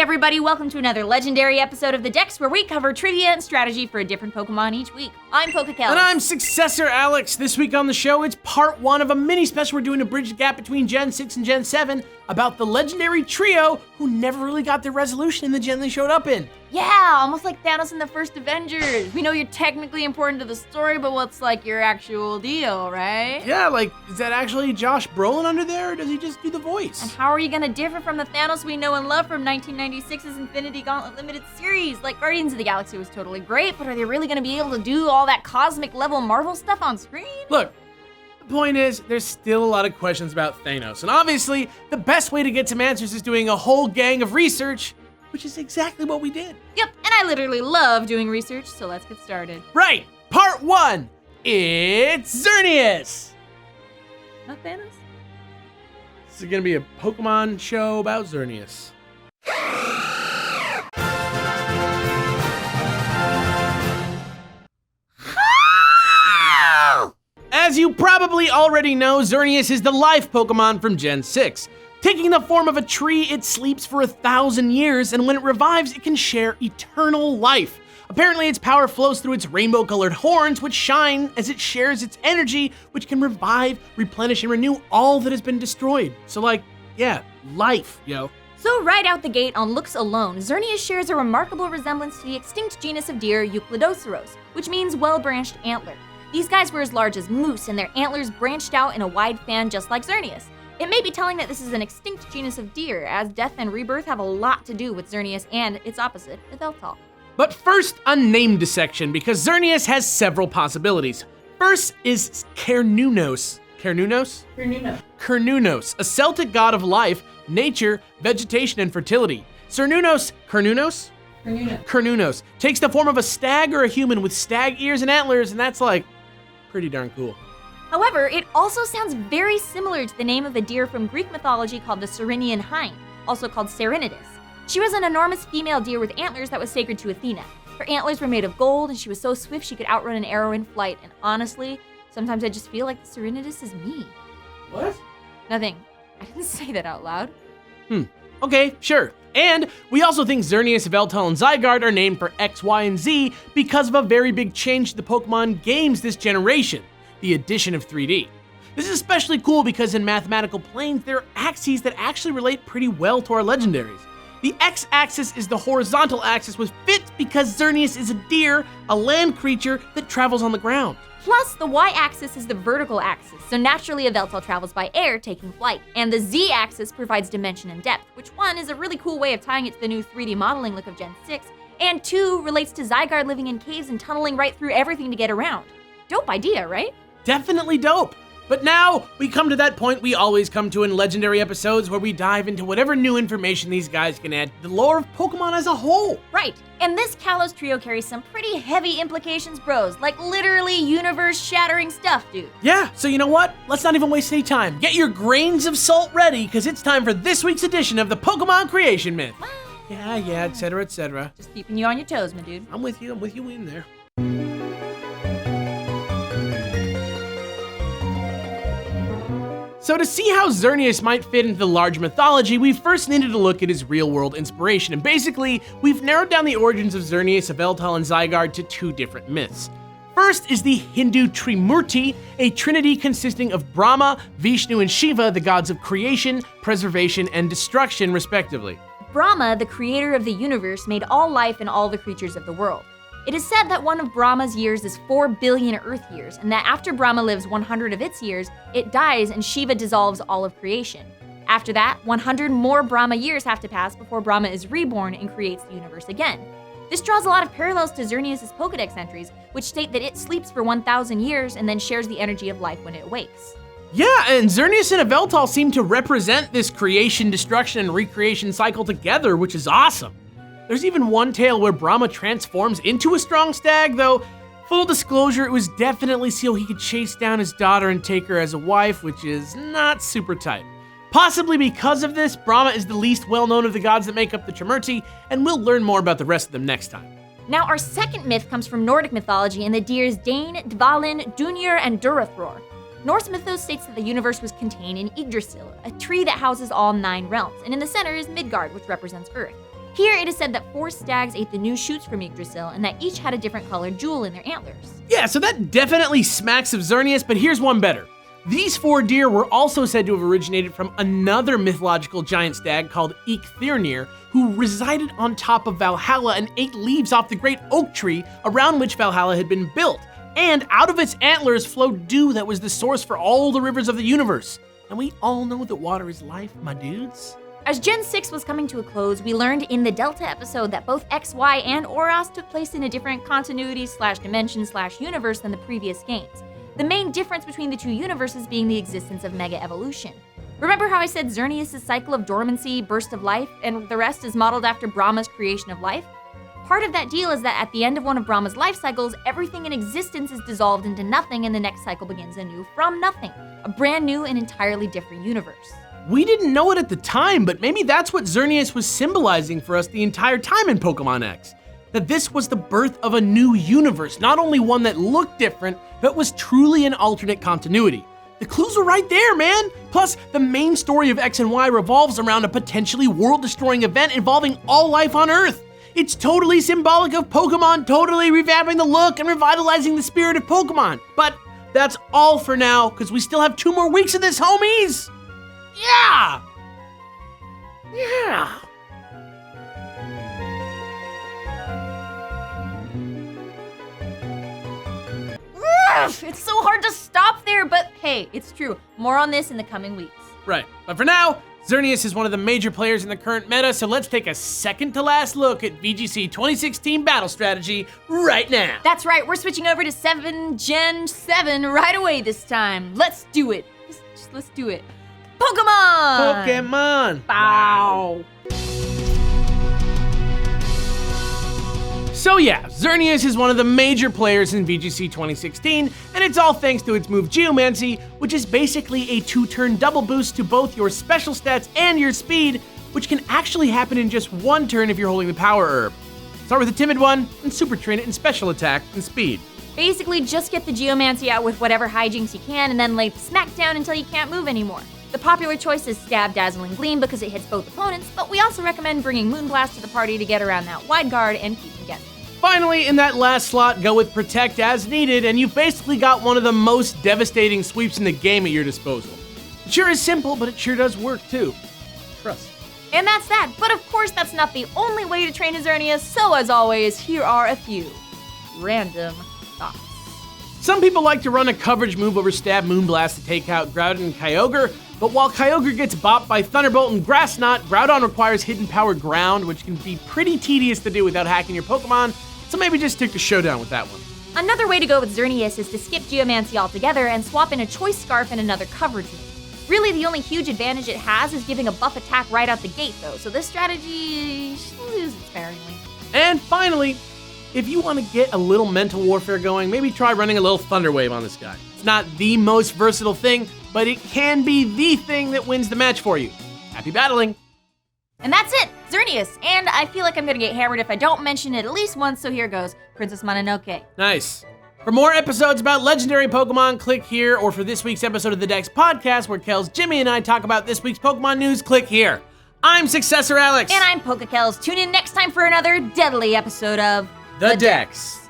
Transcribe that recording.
everybody, welcome to another legendary episode of The Dex, where we cover trivia and strategy for a different Pokemon each week. I'm PokeKellz. And I'm Successor Alex. This week on the show, it's part 1 of a mini special we're doing to bridge the gap between Gen 6 and Gen 7 about the legendary trio who never really got their resolution in the gen they showed up in. Yeah, almost like Thanos in the first Avengers. We know you're technically important to the story, but what's like your actual deal, right? Yeah, like, is that actually Josh Brolin under there, or does he just do the voice? And how are you gonna differ from the Thanos we know and love from 1996's Infinity Gauntlet Limited series? Like, Guardians of the Galaxy was totally great, but are they really gonna be able to do all that cosmic level Marvel stuff on screen? Look, the point is, there's still a lot of questions about Thanos, and obviously, the best way to get some answers is doing a whole gang of research, which is exactly what we did. Yep, and I literally love doing research, so let's get started. Right, part 1, it's Xerneas. Not Thanos? This is gonna be a Pokemon show about Xerneas. As you probably already know, Xerneas is the life Pokemon from Gen 6. Taking the form of a tree, it sleeps for 1,000 years, and when it revives, it can share eternal life. Apparently, its power flows through its rainbow-colored horns, which shine as it shares its energy, which can revive, replenish, and renew all that has been destroyed. So like, yeah, life, yo. So right out the gate, on looks alone, Xerneas shares a remarkable resemblance to the extinct genus of deer Euclidoceros, which means well-branched antler. These guys were as large as moose, and their antlers branched out in a wide fan just like Xerneas. It may be telling that this is an extinct genus of deer, as death and rebirth have a lot to do with Xerneas and its opposite, Yveltal. But first, a name dissection, because Xerneas has several possibilities. First is Xerneas. Xerneas, a Celtic god of life, nature, vegetation, and fertility. Xerneas takes the form of a stag or a human with stag ears and antlers, and that's like pretty darn cool. However, it also sounds very similar to the name of a deer from Greek mythology called the Ceryneian hind, also called Xerneas. She was an enormous female deer with antlers that was sacred to Athena. Her antlers were made of gold, and she was so swift she could outrun an arrow in flight, and honestly, sometimes I just feel like the Xerneas is me. What? Nothing. I didn't say that out loud. Okay, sure. And we also think Xerneas, Yveltal, and Zygarde are named for X, Y, and Z because of a very big change to the Pokemon games this generation, the addition of 3D. This is especially cool because in mathematical planes, there are axes that actually relate pretty well to our legendaries. The X-axis is the horizontal axis, which fits because Xerneas is a deer, a land creature that travels on the ground. Plus, the Y-axis is the vertical axis, so naturally Yveltal travels by air, taking flight. And the Z-axis provides dimension and depth, which one is a really cool way of tying it to the new 3D modeling look of Gen 6, and 2 relates to Zygarde living in caves and tunneling right through everything to get around. Dope idea, right? Definitely dope. But now, we come to that point we always come to in legendary episodes where we dive into whatever new information these guys can add to the lore of Pokemon as a whole. Right, and this Kalos trio carries some pretty heavy implications, bros. Like literally universe-shattering stuff, dude. Yeah, so you know what? Let's not even waste any time. Get your grains of salt ready, because it's time for this week's edition of the Pokemon Creation Myth. Yeah, etc., etc. Just keeping you on your toes, my dude. I'm with you in there. So to see how Xerneas might fit into the large mythology, we first needed to look at his real-world inspiration, and basically, we've narrowed down the origins of Xerneas, Yveltal, and Zygarde to 2 different myths. First is the Hindu Trimurti, a trinity consisting of Brahma, Vishnu, and Shiva, the gods of creation, preservation, and destruction, respectively. Brahma, the creator of the universe, made all life and all the creatures of the world. It is said that one of Brahma's years is 4 billion Earth years, and that after Brahma lives 100 of its years, it dies and Shiva dissolves all of creation. After that, 100 more Brahma years have to pass before Brahma is reborn and creates the universe again. This draws a lot of parallels to Xerneas' Pokedex entries, which state that it sleeps for 1,000 years and then shares the energy of life when it awakes. Yeah, and Xerneas and Yveltal seem to represent this creation, destruction, and recreation cycle together, which is awesome. There's even one tale where Brahma transforms into a strong stag, though, full disclosure, it was definitely so he could chase down his daughter and take her as a wife, which is not super tight. Possibly because of this, Brahma is the least well-known of the gods that make up the Trimurti, and we'll learn more about the rest of them next time. Now, our second myth comes from Nordic mythology and the deers Dane, Dvalin, Dunir, and Durathror. Norse mythos states that the universe was contained in Yggdrasil, a tree that houses all 9 realms, and in the center is Midgard, which represents Earth. Here, it is said that 4 stags ate the new shoots from Yggdrasil, and that each had a different colored jewel in their antlers. Yeah, so that definitely smacks of Xerneas, but here's one better. These 4 deer were also said to have originated from another mythological giant stag called Xerneas, who resided on top of Valhalla and ate leaves off the great oak tree around which Valhalla had been built. And out of its antlers flowed dew that was the source for all the rivers of the universe. And we all know that water is life, my dudes. As Gen 6 was coming to a close, we learned in the Delta episode that both X, Y, and Oros took place in a different continuity/dimension/universe than the previous games. The main difference between the 2 universes being the existence of mega evolution. Remember how I said Xerneas' cycle of dormancy, burst of life, and the rest is modeled after Brahma's creation of life? Part of that deal is that at the end of one of Brahma's life cycles, everything in existence is dissolved into nothing and the next cycle begins anew from nothing. A brand new and entirely different universe. We didn't know it at the time, but maybe that's what Xerneas was symbolizing for us the entire time in Pokemon X. That this was the birth of a new universe, not only one that looked different, but was truly an alternate continuity. The clues were right there, man! Plus, the main story of X and Y revolves around a potentially world-destroying event involving all life on Earth. It's totally symbolic of Pokemon totally revamping the look and revitalizing the spirit of Pokemon. But that's all for now, because we still have 2 more weeks of this, homies! Yeah! Yeah! It's so hard to stop there, but hey, it's true. More on this in the coming weeks. Right, but for now, Xerneas is one of the major players in the current meta, so let's take a second to last look at VGC 2016 battle strategy right now. That's right, we're switching over to Gen 7 right away this time. Let's do it. Let's do it. Pokemon! Pokemon! Bow! So yeah, Xerneas is one of the major players in VGC 2016, and it's all thanks to its move Geomancy, which is basically a 2-turn double boost to both your special stats and your speed, which can actually happen in just 1 turn if you're holding the Power Herb. Start with a timid one, and super train it in special attack and speed. Basically, just get the Geomancy out with whatever hijinks you can, and then lay smack down until you can't move anymore. The popular choice is Stab, Dazzle, and Gleam because it hits both opponents, but we also recommend bringing Moonblast to the party to get around that wide guard and keep them guessing. Finally, in that last slot, go with Protect as needed, and you've basically got one of the most devastating sweeps in the game at your disposal. It sure is simple, but it sure does work too. Trust. And that's that, but of course that's not the only way to train as Xerneas, so as always, here are a few random thoughts. Some people like to run a coverage move over Stab Moonblast to take out Groudon and Kyogre, but while Kyogre gets bopped by Thunderbolt and Grass Knot, Groudon requires Hidden Power Ground, which can be pretty tedious to do without hacking your Pokemon, so maybe just stick to Showdown with that one. Another way to go with Xerneas is to skip Geomancy altogether and swap in a Choice Scarf and another coverage move. Really, the only huge advantage it has is giving a buff attack right out the gate though, so this strategy should use it sparingly. And finally, if you want to get a little mental warfare going, maybe try running a little Thunder Wave on this guy. It's not the most versatile thing, but it can be the thing that wins the match for you. Happy battling! And that's it, Xerneas, and I feel like I'm gonna get hammered if I don't mention it at least once, so here goes, Princess Mononoke. Nice. For more episodes about legendary Pokemon, click here, or for this week's episode of the Dex Podcast, where Kelz, Jimmy, and I talk about this week's Pokemon news, click here. I'm Successor Alex. And I'm PokeKellz. Tune in next time for another deadly episode of The Dex.